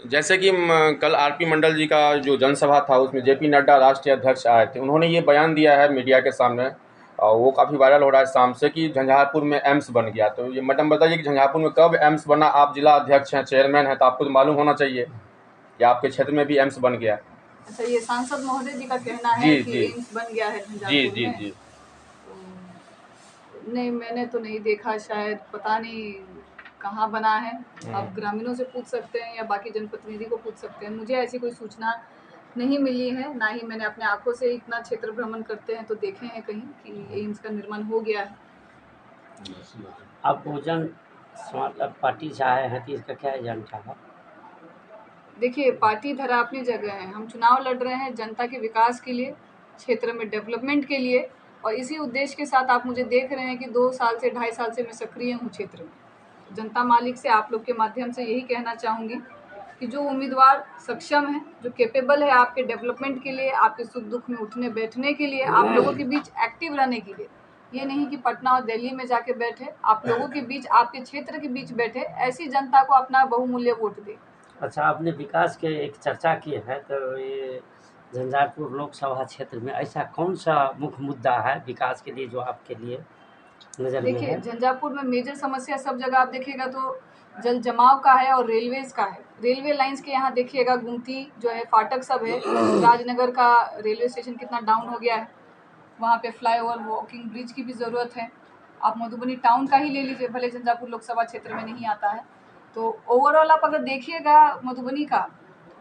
जैसे कि कल आरपी मंडल जी का जो जनसभा था उसमें जेपी नड्डा राष्ट्रीय अध्यक्ष आए थे, उन्होंने ये बयान दिया है मीडिया के सामने और वो काफ़ी वायरल हो रहा है शाम से कि झंझारपुर में एम्स बन गया। तो ये मैडम बताइए कि झंझारपुर में कब एम्स बना? आप जिला अध्यक्ष हैं, चेयरमैन हैं, तो आपको तो मालूम होना चाहिए कि आपके क्षेत्र में भी एम्स बन गया। अच्छा, ये सांसद महोदय जी का कहना जी है कि जी एम्स बन गया है जी झंझारपुर जी में। जी। नहीं, मैंने तो नहीं देखा, शायद पता नहीं कहाँ बना है। आप ग्रामीणों से पूछ सकते हैं या बाकी जनप्रतिनिधि को पूछ सकते हैं। मुझे ऐसी कोई सूचना नहीं मिली है, ना ही मैंने अपने आंखों से इतना क्षेत्र भ्रमण करते हैं तो देखे हैं कहीं कि एम्स का निर्माण हो गया है। आप बहुजन समाज पार्टी से आए हैं तो इसका क्या एजेंडा है? देखिए, पार्टी धरा अपनी जगह है। हम चुनाव लड़ रहे हैं जनता के विकास के लिए, क्षेत्र में डेवलपमेंट के लिए, और इसी उद्देश्य के साथ आप मुझे देख रहे हैं कि 2 साल से 2.5 साल से मैं सक्रिय हूँ क्षेत्र में। जनता मालिक से आप लोग के माध्यम से यही कहना चाहूँगी कि जो उम्मीदवार सक्षम है, जो कैपेबल है आपके डेवलपमेंट के लिए, आपके सुख-दुःख में उठने-बैठने के लिए, आप लोगों के बीच एक्टिव रहने के लिए, ये नहीं कि पटना और दिल्ली में जाके बैठे, आप लोगों के बीच, आपके क्षेत्र के बीच बैठे, ऐसी जनता को अपना बहुमूल्य वोट दें। अच्छा, आपने विकास के एक चर्चा की है, तो ये झंझारपुर लोकसभा क्षेत्र में ऐसा कौन सा मुख्य मुद्दा है विकास के लिए जो आपके लिए नज़र में देखिए, है? झंझारपुर में मेजर समस्या सब जगह आप देखिएगा तो जल जमाव का है और रेलवेज का है। रेलवे लाइंस के यहाँ देखिएगा, गुमती जो है, फाटक सब है, राजनगर का रेलवे स्टेशन कितना डाउन हो गया है। वहाँ पे फ्लाईओवर, वॉकिंग ब्रिज की भी ज़रूरत है। आप मधुबनी टाउन का ही ले लीजिए, भले झंझारपुर लोकसभा क्षेत्र में नहीं आता है। तो ओवरऑल आप अगर देखिएगा मधुबनी का,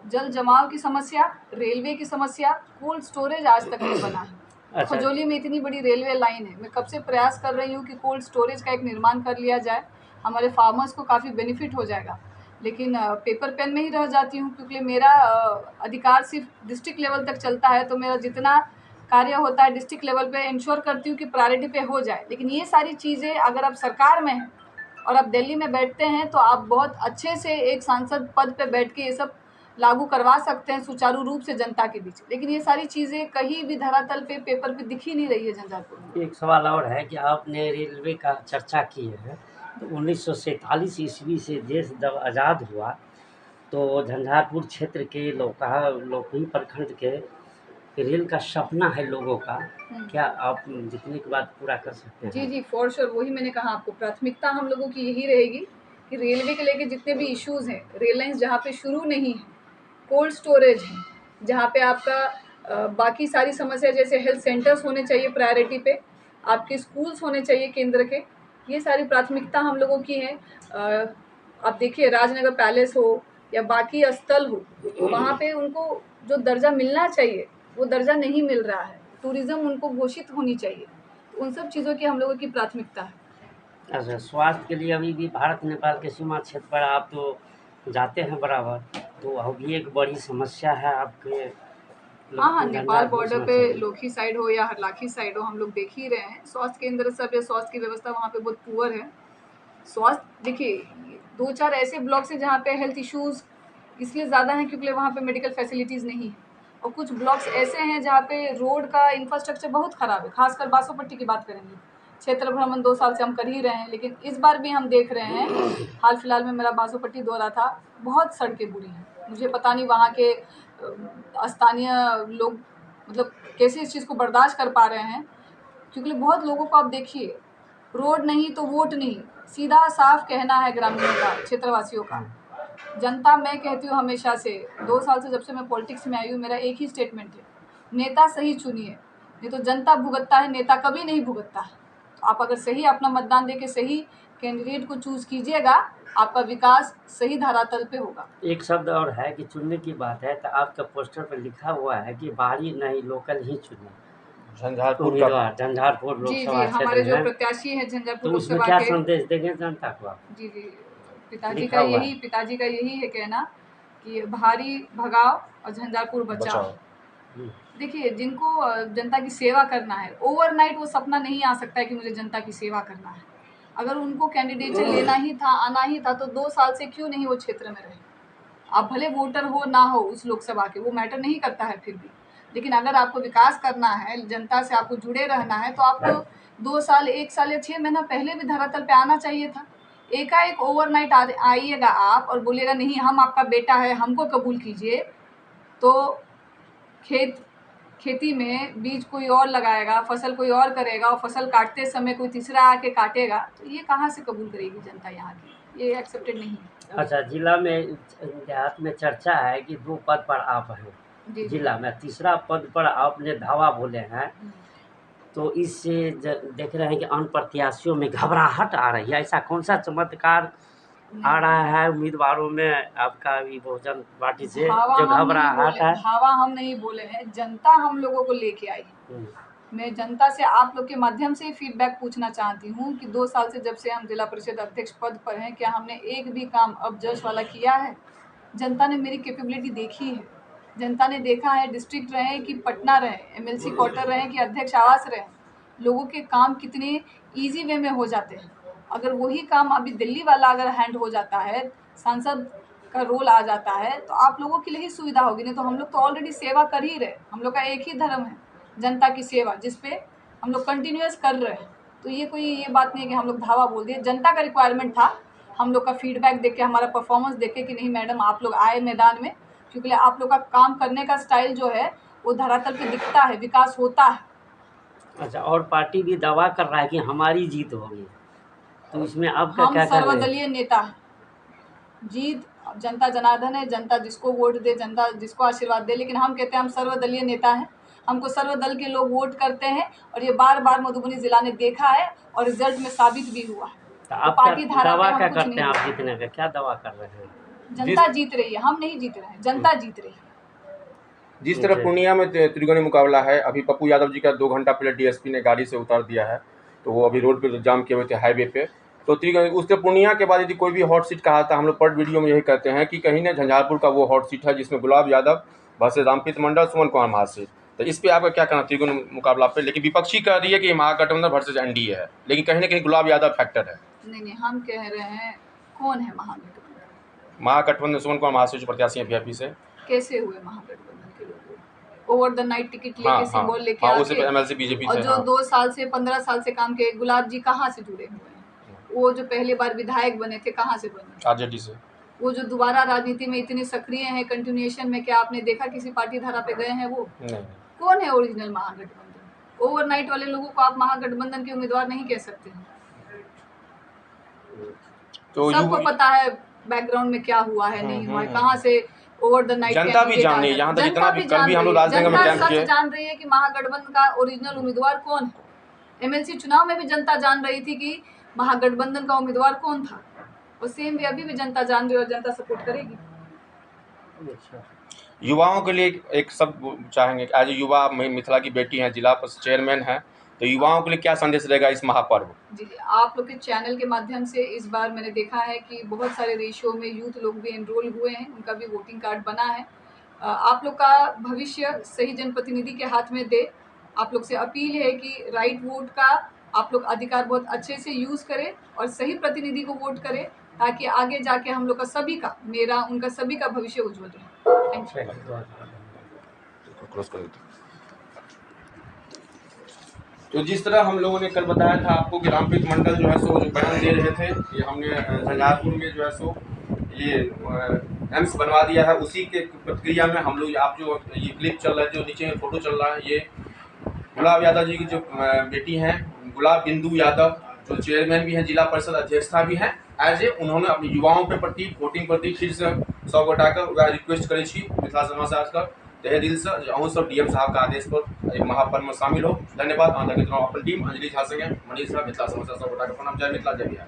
जल जमाव की समस्या, रेलवे की समस्या, कोल्ड स्टोरेज आज तक नहीं बना है। अच्छा। खजौली में इतनी बड़ी रेलवे लाइन है, मैं कब से प्रयास कर रही हूँ कि कोल्ड स्टोरेज का एक निर्माण कर लिया जाए, हमारे फार्मर्स को काफ़ी बेनिफिट हो जाएगा। लेकिन पेपर पेन में ही रह जाती हूँ, क्योंकि मेरा अधिकार सिर्फ डिस्ट्रिक्ट लेवल तक चलता है। तो मेरा जितना कार्य होता है डिस्ट्रिक्ट लेवल पे इंश्योर करती हूँ कि प्रायोरिटी पे हो जाए। लेकिन ये सारी चीज़ें अगर आप सरकार में हैं और आप दिल्ली में बैठते हैं तो आप बहुत अच्छे से एक सांसद पद पे बैठ के ये सब लागू करवा सकते हैं सुचारू रूप से जनता के बीच। लेकिन ये सारी चीज़ें कहीं भी धरातल पे, पेपर पे दिख ही नहीं रही है झंझारपुर में। एक सवाल और है कि आपने रेलवे का चर्चा की है, तो 1947 ईस्वी से देश जब आज़ाद हुआ तो झंझारपुर क्षेत्र के लोकही प्रखंड के रेल का सपना है लोगों का, क्या आप जितने की बात पूरा कर सकते जी हैं? जी, फॉर श्योर, वही मैंने कहा आपको, प्राथमिकता हम लोगों की यही रहेगी कि रेलवे के लेके जितने भी इश्यूज़ हैं, रेल लाइन्स जहाँ पे शुरू नहीं है, कोल्ड स्टोरेज है, जहाँ पे आपका बाकी सारी समस्या, जैसे हेल्थ सेंटर्स होने चाहिए प्रायोरिटी पे, आपके स्कूल्स होने चाहिए केंद्र के, ये सारी प्राथमिकता हम लोगों की है। आप देखिए, राजनगर पैलेस हो या बाकी स्थल हो, वहाँ पे उनको जो दर्जा मिलना चाहिए वो दर्जा नहीं मिल रहा है। टूरिज़्म उनको घोषित होनी चाहिए। उन सब चीज़ों की हम लोगों की प्राथमिकता है। अच्छा, स्वास्थ्य के लिए अभी भी भारत नेपाल के सीमा क्षेत्र पर आप तो जाते हैं बराबर, तो वो भी एक बड़ी समस्या है आपके हाँ हाँ, नेपाल झंझारपुर बॉर्डर सीमा पे क्षेत्र में। लोकी साइड हो या हरलाखी साइड हो, हम लोग देख ही रहे हैं। स्वास्थ्य केंद्र सब है, स्वास्थ्य की व्यवस्था वहाँ पे बहुत पुअर है। स्वास्थ्य देखिए, 2-4 ऐसे ब्लॉक्स हैं जहाँ पे हेल्थ इश्यूज़ इसलिए ज़्यादा हैं क्योंकि वहाँ पे मेडिकल फैसिलिटीज़ नहीं है, और कुछ ब्लॉक्स ऐसे हैं जहाँ पे रोड का इंफ्रास्ट्रक्चर बहुत ख़राब है। खासकर बासोपट्टी की बात करेंगे, क्षेत्र भ्रमण 2 साल से हम कर ही रहे हैं, लेकिन इस बार भी हम देख रहे हैं, हाल फिलहाल में मेरा बासोपट्टी दौरा था, बहुत सड़कें बुरी हैं। मुझे पता नहीं वहाँ के स्थानीय लोग मतलब कैसे इस चीज़ को बर्दाश्त कर पा रहे हैं, क्योंकि बहुत लोगों को आप देखिए, रोड नहीं तो वोट नहीं, सीधा साफ कहना है ग्रामीणों का, क्षेत्रवासियों का। जनता, मैं कहती हूँ हमेशा से, 2 साल से जब से मैं पॉलिटिक्स में आई हूँ, मेरा एक ही स्टेटमेंट है, नेता सही चुनिए, नहीं तो जनता भुगतता है, नेता कभी नहीं भुगतता है। तो आप अगर सही अपना मतदान देके सही कैंडिडेट को चूज़ कीजिएगा, आपका विकास सही धरातल पे होगा। एक शब्द और है कि चुनने की बात है, तो आपका पोस्टर पर लिखा हुआ है कि बाहरी नहीं लोकल ही चुने झंझारपुर का। उम्मीदवार झंझारपुर जी जी, लोकसभा क्षेत्र हमारे जो में। प्रत्याशी हैं झंझारपुर तो उसमें लोकसभा क्या के, संदेश देंगे जनता को आप? जी जी, पिताजी का लिखा हुआ यही है। पिताजी का यही है कहना कि भारी भगाओ और झंझारपुर बचाओ। बचाओ। देखिए, जिनको जनता की सेवा करना है, ओवरनाइट वो सपना नहीं आ सकता है कि मुझे जनता की सेवा करना है। अगर उनको कैंडिडेचर लेना ही था, आना ही था, तो 2 साल से क्यों नहीं वो क्षेत्र में रहे? आप भले वोटर हो ना हो उस लोकसभा के, वो मैटर नहीं करता है फिर भी। लेकिन अगर आपको विकास करना है, जनता से आपको जुड़े रहना है, तो आपको 2 साल, 1 साल या 6 महीना पहले भी धरातल पे आना चाहिए था। एकाएक ओवरनाइट आइएगा आप और बोलिएगा नहीं हम आपका बेटा है, हमको कबूल कीजिए, तो खेती में बीज कोई और लगाएगा, फसल कोई और करेगा और फसल काटते समय कोई तीसरा आके काटेगा, तो ये कहाँ से कबूल करेगी जनता यहाँ की? ये एक्सेप्टेड नहीं है। अच्छा, जिला में देहात में चर्चा है कि 2 पद पर आप हैं जी जिला में, तीसरा पद पर आपने धावा बोले हैं, तो इससे देख रहे हैं कि अन्य प्रत्याशियों में घबराहट आ रही है। ऐसा कौन सा चमत्कार आ रहा है उम्मीदवारों में आपका अभी बहुजन पार्टी से जो घबराहट है? भावा हम नहीं बोले हैं, जनता हम लोगों को लेके आई है। मैं जनता से आप लोग के माध्यम से फीडबैक पूछना चाहती हूँ कि 2 साल से जब से हम जिला परिषद अध्यक्ष पद पर हैं, क्या हमने एक भी काम अब जश वाला किया है? जनता ने मेरी कैपेबिलिटी देखी है, जनता ने देखा है, डिस्ट्रिक्ट रहे कि पटना रहे, एमएलसी क्वार्टर रहे कि अध्यक्ष आवास रहे, लोगों के काम कितने ईजी वे में हो जाते हैं। अगर वही काम अभी दिल्ली वाला अगर हैंड हो जाता है, सांसद का रोल आ जाता है, तो आप लोगों के लिए ही सुविधा होगी। नहीं तो हम लोग तो ऑलरेडी सेवा कर ही रहे, हम लोग का एक ही धर्म है जनता की सेवा, जिसपे हम लोग कंटिन्यूअस कर रहे हैं। तो ये कोई ये बात नहीं है कि हम लोग धावा बोल दिए। जनता का रिक्वायरमेंट था, हम लोग का फीडबैक देख के, हमारा परफॉर्मेंस देख के कि नहीं मैडम आप लोग आए मैदान में, क्योंकि आप लोग का काम करने का स्टाइल जो है वो धरातल पे दिखता है, विकास होता है। अच्छा, और पार्टी भी दावा कर रहा है कि हमारी जीत होगी, तो इसमें आपका हम क्या कहना है? सर्वदलीय नेता है, जीत जनता जनार्दन है, जनता जिसको वोट दे, जनता जिसको आशीर्वाद दे, लेकिन हम कहते हैं हम सर्वदलीय नेता हैं, हमको सर्वदल के लोग वोट करते हैं और ये बार बार मधुबनी जिला ने देखा है और रिजल्ट में साबित भी हुआ है। तो आप पार्टी धारा दावा पे हम क्या कुछ करते नहीं हैं? आप बोलते। जीतने का क्या दावा कर रहे हैं? जनता जीत रही है, हम नहीं जीत रहे हैं, जनता जीत रही है। जिस तरह पूर्णिया में त्रिकोणीय मुकाबला है, अभी पप्पू यादव जी का 2 घंटा पहले डीएसपी ने गाड़ी से उतार दिया है, तो वो अभी रोड पे जाम किए हुए थे हाईवे पे। तो उसके पूर्णिया के बाद यदि कोई भी हॉट सीट कहा था, हम लोग पर वीडियो में यही कहते हैं कि कहीं ना झंझारपुर का वो हॉट सीट है जिसमें गुलाब यादव वर्सेस रामप्रीत मंडल, सुमन कुमार महासेठ। तो इस पे आपका क्या कहना त्रिकोणीय मुकाबला पे? लेकिन विपक्षी कह रही है कि महागठबंधन वर्सेस एनडीए है, लेकिन कहीं ना कहीं गुलाब यादव फैक्टर है। नहीं, हम कह रहे हैं कौन है महागठबंधन? महागठबंधन सुमन कुमार महासेठ प्रत्याशी है वीआईपी से। कैसे हुए महागठबंधन के लोग? ओवर द नाइट टिकट लेके, हाँ, सिंबल लेके हाँ, आके, उसी पे एमएलसी बीजेपी और से। जो हाँ। 2 साल से 15 साल से काम किए, गुलाब जी कहाँ से जुड़े हुए हैं? वो जो पहले बार विधायक बने थे कहाँ से बने? आरजेडी से। वो जो दोबारा राजनीति में इतने सक्रिय हैं कंटिन्यूएशन में, क्या आपने देखा किसी पार्टी धारा पे गए हैं वो? नहीं। कौन है ओरिजिनल महागठबंधन? ओवरनाइट वाले लोगों को आप महागठबंधन के उम्मीदवार नहीं कह सकते हैं। तो सबको पता है बैकग्राउंड में क्या हुआ है, नहीं हुआ है, कहाँ से ओवर द नाइट जनता भी जान रही है, यहाँ तक जितना भी कल भी हम लोग राजनगर में कैंप किए, जान रही है कि महागठबंधन का ओरिजिनल उम्मीदवार कौन है। एमएलसी चुनाव में भी जनता जान रही थी कि महागठबंधन का उम्मीदवार कौन था, और सेम वे अभी भी जनता जान रही है और जनता सपोर्ट करेगी। युवाओं के लिए एक सब चाहेंगे, आज युवा मिथिला की बेटी हैं, जिला चेयरमैन हैं, तो युवाओं के लिए क्या संदेश रहेगा इस महापर्व? जी, आप लोग के चैनल के माध्यम से इस बार मैंने देखा है कि बहुत सारे रेशियो में यूथ लोग भी एनरोल हुए हैं, उनका भी वोटिंग कार्ड बना है। आप लोग का भविष्य सही जनप्रतिनिधि के हाथ में दे। आप लोग से अपील है कि राइट वोट का आप लोग अधिकार बहुत अच्छे से यूज़ करें और सही प्रतिनिधि को वोट करें, ताकि आगे जाके हम लोग का सभी का, मेरा उनका सभी का भविष्य उज्जवल रहे। Thank you. तो जिस तरह हम लोगों ने कल बताया था आपको कि रामप्रीत मंडल जो है सो जो बयान दे रहे थे, ये हमने झंझारपुर में जो है सो ये एम्स बनवा दिया है, उसी के प्रतिक्रिया में हम लोग, आप जो ये क्लिप चल रहा है, जो नीचे फोटो चल रहा है, ये गुलाब यादव जी की जो बेटी हैं, गुलाब बिंदु यादव, जो चेयरमैन भी हैं, जिला परिषद अध्यक्षता भी हैं, एज ए उन्होंने अपने युवाओं के प्रति वोटिंग प्रति फिर से 100 गोटाकर वह रिक्वेस्ट करी छी मिथिला समाचार का तहे दिल से अहूँ सब डीएम साहब का आदेश पर एक महापर्व में शामिल हो। धन्यवाद। अपन टीम अंजलि झा संगे मनीष झा, मिथिला समाचार 100 गोटाकर प्रणाम। जय मिथिला, जय बिहार।